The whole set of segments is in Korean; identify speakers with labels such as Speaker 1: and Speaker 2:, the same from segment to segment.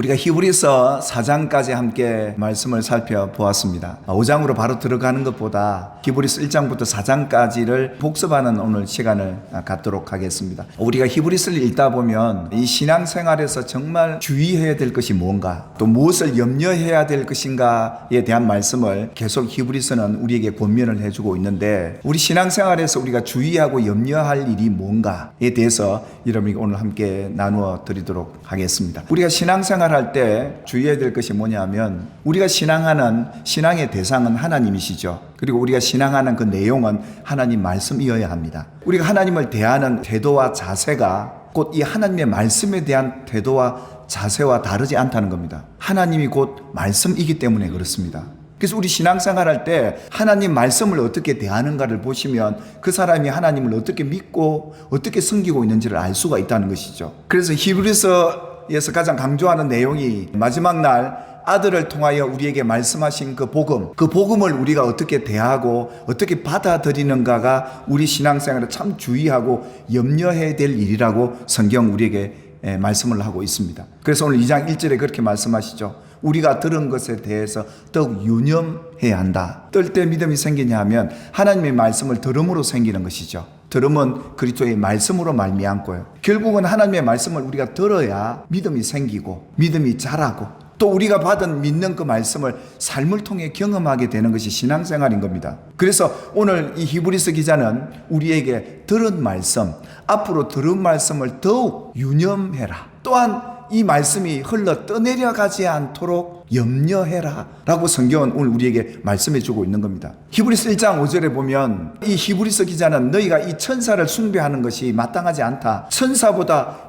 Speaker 1: 우리가 히브리서 4장까지 함께 말씀을 살펴보았습니다. 5장으로 바로 들어가는 것보다 히브리서 1장부터 4장까지를 복습하는 오늘 시간을 갖도록 하겠습니다. 우리가 히브리서를 읽다 보면 이 신앙생활에서 정말 주의해야 될 것이 뭔가, 또 무엇을 염려해야 될 것인가에 대한 말씀을 계속 히브리서는 우리에게 권면을 해주고 있는데, 우리 신앙생활에서 우리가 주의하고 염려할 일이 뭔가에 대해서 여러분이 오늘 함께 나누어 드리도록 하겠습니다. 우리가 신앙생활 할 때 주의해야 될 것이 뭐냐면, 우리가 신앙하는 신앙의 대상은 하나님이시죠. 그리고 우리가 신앙하는 그 내용은 하나님 말씀이어야 합니다. 우리가 하나님을 대하는 태도와 자세가 곧 이 하나님의 말씀에 대한 태도와 자세와 다르지 않다는 겁니다. 하나님이 곧 말씀이기 때문에 그렇습니다. 그래서 우리 신앙생활 할 때 하나님 말씀을 어떻게 대하는가를 보시면 그 사람이 하나님을 어떻게 믿고 어떻게 섬기고 있는지를 알 수가 있다는 것이죠. 그래서 히브리서에서 가장 강조하는 내용이 마지막 날 아들을 통하여 우리에게 말씀하신 그 복음을 우리가 어떻게 대하고 어떻게 받아들이는가가 우리 신앙생활에 참 주의하고 염려해야 될 일이라고 성경 우리에게 말씀을 하고 있습니다. 그래서 오늘 2장 1절에 그렇게 말씀하시죠. 우리가 들은 것에 대해서 더욱 유념해야 한다. 어떨 때 믿음이 생기냐 하면 하나님의 말씀을 들음으로 생기는 것이죠. 들음은 그리스도의 말씀으로 말미암고요. 결국은 하나님의 말씀을 우리가 들어야 믿음이 생기고 믿음이 자라고, 또 우리가 받은 믿는 그 말씀을 삶을 통해 경험하게 되는 것이 신앙생활인 겁니다. 그래서 오늘 이 히브리서 기자는 우리에게 들은 말씀, 앞으로 들은 말씀을 더욱 유념해라. 또한 이 말씀이 흘러 떠내려가지 않도록 염려해라 라고 성경은 오늘 우리에게 말씀해 주고 있는 겁니다. 히브리서 1장 5절에 보면 이 히브리서 기자는 너희가 이 천사를 숭배하는 것이 마땅하지 않다. 천사보다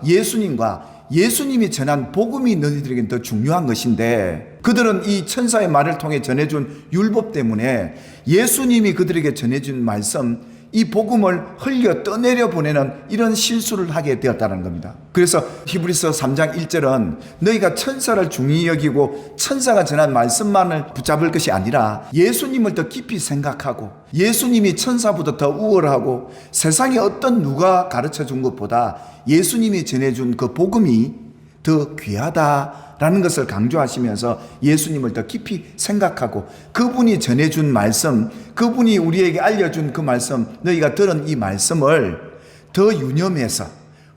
Speaker 1: 예수님이 전한 복음이 너희들에게는 더 중요한 것인데, 그들은 이 천사의 말을 통해 전해준 율법 때문에 예수님이 그들에게 전해준 말씀, 이 복음을 흘려 떠내려 보내는 이런 실수를 하게 되었다는 겁니다. 그래서 히브리서 3장 1절은 너희가 천사를 중히 여기고 천사가 전한 말씀만을 붙잡을 것이 아니라 예수님을 더 깊이 생각하고, 예수님이 천사보다 더 우월하고 세상에 어떤 누가 가르쳐 준 것보다 예수님이 전해준 그 복음이 더 귀하다라는 것을 강조하시면서 예수님을 더 깊이 생각하고, 그분이 전해준 말씀, 그분이 우리에게 알려준 그 말씀, 너희가 들은 이 말씀을 더 유념해서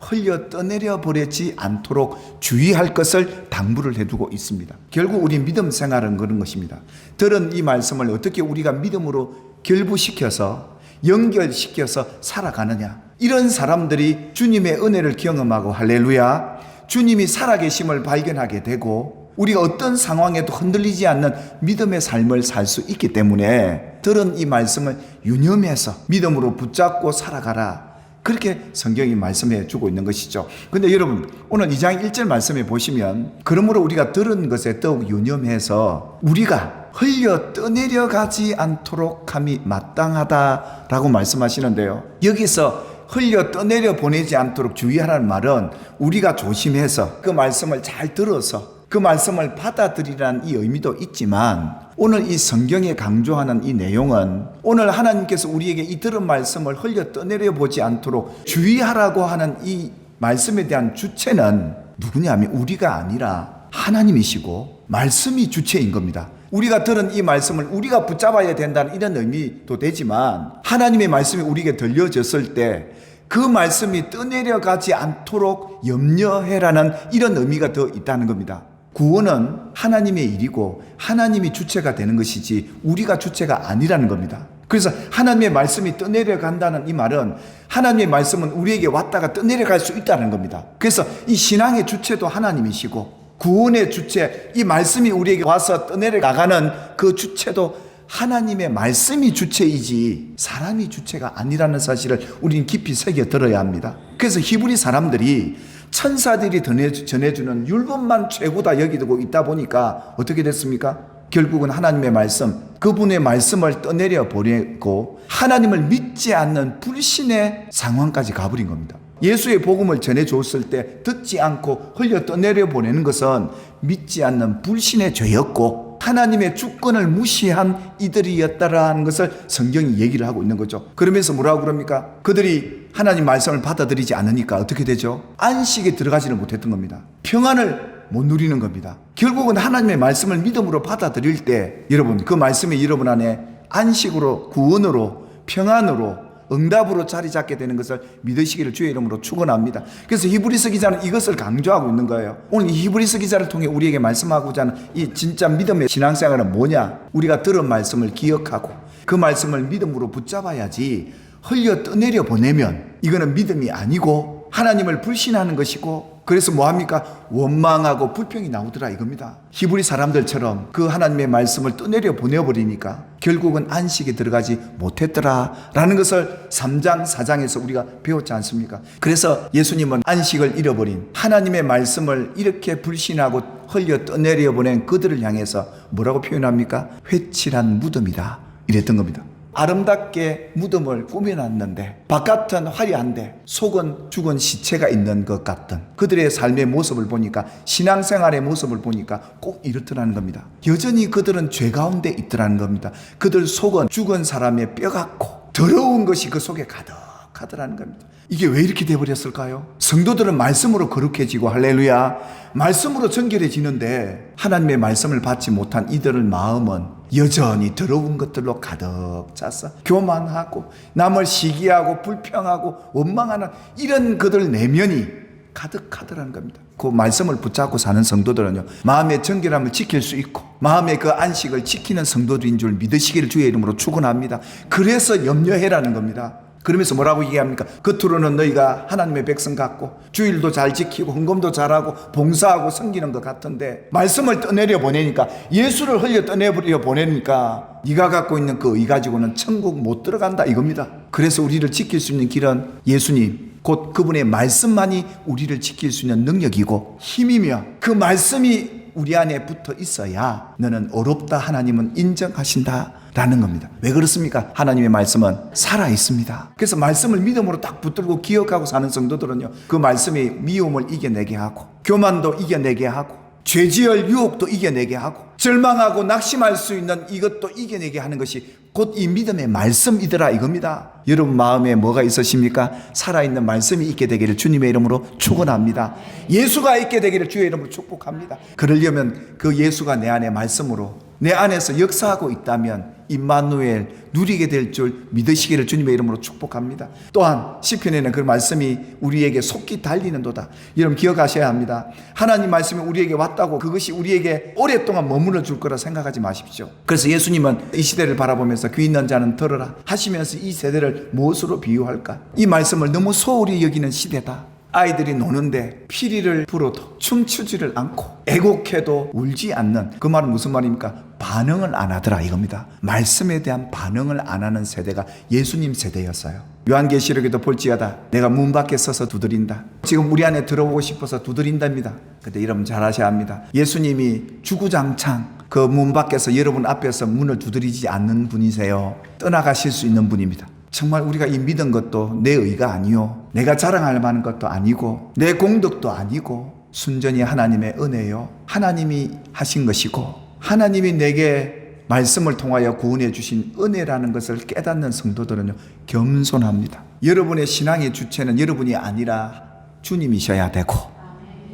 Speaker 1: 흘려 떠내려 버리지 않도록 주의할 것을 당부를 해두고 있습니다. 결국 우리 믿음 생활은 그런 것입니다. 들은 이 말씀을 어떻게 우리가 믿음으로 결부시켜서 연결시켜서 살아가느냐. 이런 사람들이 주님의 은혜를 경험하고, 할렐루야, 주님이 살아계심을 발견하게 되고 우리가 어떤 상황에도 흔들리지 않는 믿음의 삶을 살 수 있기 때문에 들은 이 말씀을 유념해서 믿음으로 붙잡고 살아가라, 그렇게 성경이 말씀해 주고 있는 것이죠. 근데 여러분, 오늘 2장 1절 말씀에 보시면 그러므로 우리가 들은 것에 더욱 유념해서 우리가 흘려 떠내려가지 않도록 함이 마땅하다라고 말씀하시는데요, 여기서 흘려 떠내려 보내지 않도록 주의하라는 말은 우리가 조심해서 그 말씀을 잘 들어서 그 말씀을 받아들이라는 이 의미도 있지만, 오늘 이 성경에 강조하는 이 내용은 오늘 하나님께서 우리에게 이 들은 말씀을 흘려 떠내려 보지 않도록 주의하라고 하는 이 말씀에 대한 주체는 누구냐면 우리가 아니라 하나님이시고 말씀이 주체인 겁니다. 우리가 들은 이 말씀을 우리가 붙잡아야 된다는 이런 의미도 되지만, 하나님의 말씀이 우리에게 들려졌을 때 그 말씀이 떠내려가지 않도록 염려해라는 이런 의미가 더 있다는 겁니다. 구원은 하나님의 일이고 하나님이 주체가 되는 것이지 우리가 주체가 아니라는 겁니다. 그래서 하나님의 말씀이 떠내려간다는 이 말은 하나님의 말씀은 우리에게 왔다가 떠내려갈 수 있다는 겁니다. 그래서 이 신앙의 주체도 하나님이시고 구원의 주체, 이 말씀이 우리에게 와서 떠내려가는 그 주체도 하나님의 말씀이 주체이지 사람이 주체가 아니라는 사실을 우리는 깊이 새겨 들어야 합니다. 그래서 히브리 사람들이 천사들이 전해주는 율법만 최고다 여기고 있다 보니까 어떻게 됐습니까? 결국은 하나님의 말씀, 그분의 말씀을 떠내려 버리고 하나님을 믿지 않는 불신의 상황까지 가버린 겁니다. 예수의 복음을 전해줬을 때 듣지 않고 흘려 떠내려 보내는 것은 믿지 않는 불신의 죄였고 하나님의 주권을 무시한 이들이었다라는 것을 성경이 얘기를 하고 있는 거죠. 그러면서 뭐라고 그럽니까? 그들이 하나님 말씀을 받아들이지 않으니까 어떻게 되죠? 안식에 들어가지를 못했던 겁니다. 평안을 못 누리는 겁니다. 결국은 하나님의 말씀을 믿음으로 받아들일 때 여러분 그 말씀이 여러분 안에 안식으로, 구원으로, 평안으로, 응답으로 자리 잡게 되는 것을 믿으시기를 주의 이름으로 축원합니다. 그래서 히브리서 기자는 이것을 강조하고 있는 거예요. 오늘 이 히브리서 기자를 통해 우리에게 말씀하고자 하는 이 진짜 믿음의 신앙생활은 뭐냐? 우리가 들은 말씀을 기억하고 그 말씀을 믿음으로 붙잡아야지 흘려 떠내려 보내면 이거는 믿음이 아니고 하나님을 불신하는 것이고, 그래서 뭐합니까? 원망하고 불평이 나오더라 이겁니다. 히브리 사람들처럼 그 하나님의 말씀을 떠내려 보내버리니까 결국은 안식에 들어가지 못했더라라는 것을 3장 4장에서 우리가 배웠지 않습니까? 그래서 예수님은 안식을 잃어버린 하나님의 말씀을 이렇게 불신하고 흘려 떠내려 보낸 그들을 향해서 뭐라고 표현합니까? 회칠한 무덤이다 이랬던 겁니다. 아름답게 무덤을 꾸며놨는데 바깥은 화려한데 속은 죽은 시체가 있는 것 같던 그들의 삶의 모습을 보니까, 신앙생활의 모습을 보니까 꼭 이렇더라는 겁니다. 여전히 그들은 죄 가운데 있더라는 겁니다. 그들 속은 죽은 사람의 뼈 같고 더러운 것이 그 속에 가득하더라는 겁니다. 이게 왜 이렇게 돼버렸을까요? 성도들은 말씀으로 거룩해지고 할렐루야 말씀으로 정결해지는데 하나님의 말씀을 받지 못한 이들의 마음은 여전히 더러운 것들로 가득 찼어. 교만하고 남을 시기하고 불평하고 원망하는 이런 그들 내면이 가득하더라는 겁니다. 그 말씀을 붙잡고 사는 성도들은요, 마음의 정결함을 지킬 수 있고 마음의 그 안식을 지키는 성도들인 줄 믿으시기를 주의 이름으로 축원합니다. 그래서 염려해라는 겁니다. 그러면서 뭐라고 얘기합니까? 겉으로는 너희가 하나님의 백성 같고 주일도 잘 지키고 헌금도 잘하고 봉사하고 섬기는 것 같은데 말씀을 떠내려 보내니까, 예수를 흘려 떠내려 보내니까 네가 갖고 있는 그 의 가지고는 천국 못 들어간다 이겁니다. 그래서 우리를 지킬 수 있는 길은 예수님 곧 그분의 말씀만이 우리를 지킬 수 있는 능력이고 힘이며, 그 말씀이 우리 안에 붙어 있어야 너는 어렵다 하나님은 인정하신다 라는 겁니다. 왜 그렇습니까? 하나님의 말씀은 살아 있습니다. 그래서 말씀을 믿음으로 딱 붙들고 기억하고 사는 성도들은요, 그 말씀이 미움을 이겨내게 하고 교만도 이겨내게 하고 죄지을 유혹도 이겨내게 하고 절망하고 낙심할 수 있는 이것도 이겨내게 하는 것이 곧 이 믿음의 말씀이더라 이겁니다. 여러분 마음에 뭐가 있으십니까? 살아있는 말씀이 있게 되기를 주님의 이름으로 축원합니다. 예수가 있게 되기를 주의 이름으로 축복합니다. 그러려면 그 예수가 내 안에 말씀으로 내 안에서 역사하고 있다면 임마누엘 누리게 될 줄 믿으시기를 주님의 이름으로 축복합니다. 또한 시편에는 그 말씀이 우리에게 속히 달리는도다. 여러분 기억하셔야 합니다. 하나님 말씀이 우리에게 왔다고 그것이 우리에게 오랫동안 머물러 줄 거라 생각하지 마십시오. 그래서 예수님은 이 시대를 바라보면서 귀 있는 자는 들으라 하시면서 이 세대를 무엇으로 비유할까? 이 말씀을 너무 소홀히 여기는 시대다. 아이들이 노는데 피리를 불어도 춤추지를 않고 애곡해도 울지 않는, 그 말은 무슨 말입니까? 반응을 안 하더라 이겁니다. 말씀에 대한 반응을 안 하는 세대가 예수님 세대였어요. 요한계시록에도 볼지어다 내가 문 밖에 서서 두드린다. 지금 우리 안에 들어오고 싶어서 두드린답니다. 근데 여러분 잘 아셔야 합니다. 예수님이 주구장창 그 문 밖에서 여러분 앞에서 문을 두드리지 않는 분이세요. 떠나가실 수 있는 분입니다. 정말 우리가 이 믿은 것도 내 의가 아니요, 내가 자랑할 만한 것도 아니고 내 공덕도 아니고 순전히 하나님의 은혜요, 하나님이 하신 것이고 하나님이 내게 말씀을 통하여 구원해 주신 은혜라는 것을 깨닫는 성도들은요 겸손합니다. 여러분의 신앙의 주체는 여러분이 아니라 주님이셔야 되고,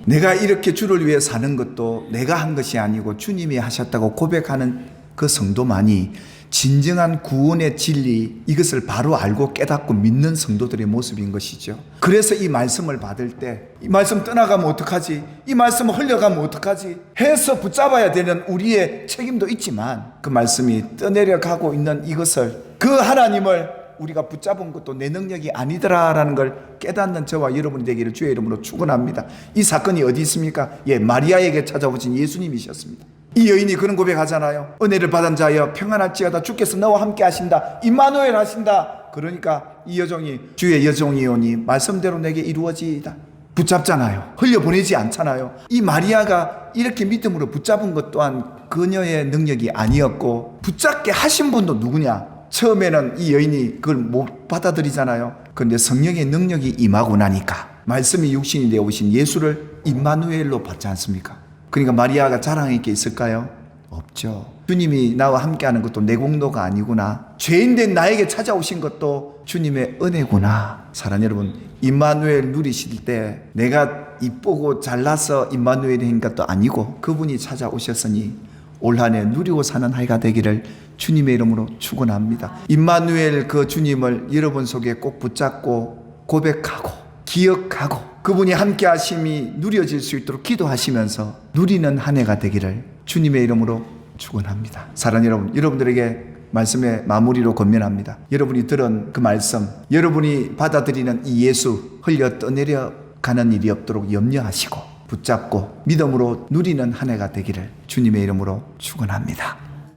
Speaker 1: 내가 이렇게 주를 위해 사는 것도 내가 한 것이 아니고 주님이 하셨다고 고백하는 그 성도만이 진정한 구원의 진리, 이것을 바로 알고 깨닫고 믿는 성도들의 모습인 것이죠. 그래서 이 말씀을 받을 때 이 말씀 떠나가면 어떡하지? 이 말씀을 흘려가면 어떡하지? 해서 붙잡아야 되는 우리의 책임도 있지만 그 말씀이 떠내려가고 있는 이것을, 그 하나님을 우리가 붙잡은 것도 내 능력이 아니더라라는 걸 깨닫는 저와 여러분이 되기를 주의 이름으로 축원합니다. 이 사건이 어디 있습니까? 마리아에게 찾아오신 예수님이셨습니다. 이 여인이 그런 고백하잖아요. 은혜를 받은 자여 평안할지어다 주께서 너와 함께 하신다. 임마누엘 하신다. 그러니까 이 여종이 주의 여종이오니 말씀대로 내게 이루어지이다. 붙잡잖아요. 흘려보내지 않잖아요. 이 마리아가 이렇게 믿음으로 붙잡은 것 또한 그녀의 능력이 아니었고, 붙잡게 하신 분도 누구냐? 처음에는 이 여인이 그걸 못 받아들이잖아요. 그런데 성령의 능력이 임하고 나니까 말씀이 육신이 되어 오신 예수를 임마누엘로 받지 않습니까? 그러니까 마리아가 자랑할 게 있을까요? 없죠. 주님이 나와 함께하는 것도 내 공로가 아니구나. 죄인된 나에게 찾아오신 것도 주님의 은혜구나. 사랑하는 여러분, 임마누엘 누리실 때 내가 이쁘고 잘나서 임마누엘인 것도 아니고 그분이 찾아오셨으니 올 한 해 누리고 사는 해가 되기를 주님의 이름으로 축원합니다. 임마누엘 그 주님을 여러분 속에 꼭 붙잡고 고백하고 기억하고 그분이 함께 하심이 누려질 수 있도록 기도하시면서 누리는 한 해가 되기를 주님의 이름으로 축원합니다. 사랑하는 여러분, 여러분들에게 말씀의 마무리로 권면합니다. 여러분이 들은 그 말씀, 여러분이 받아들이는 이 예수 흘려 떠내려 가는 일이 없도록 염려하시고 붙잡고 믿음으로 누리는 한 해가 되기를 주님의 이름으로 축원합니다.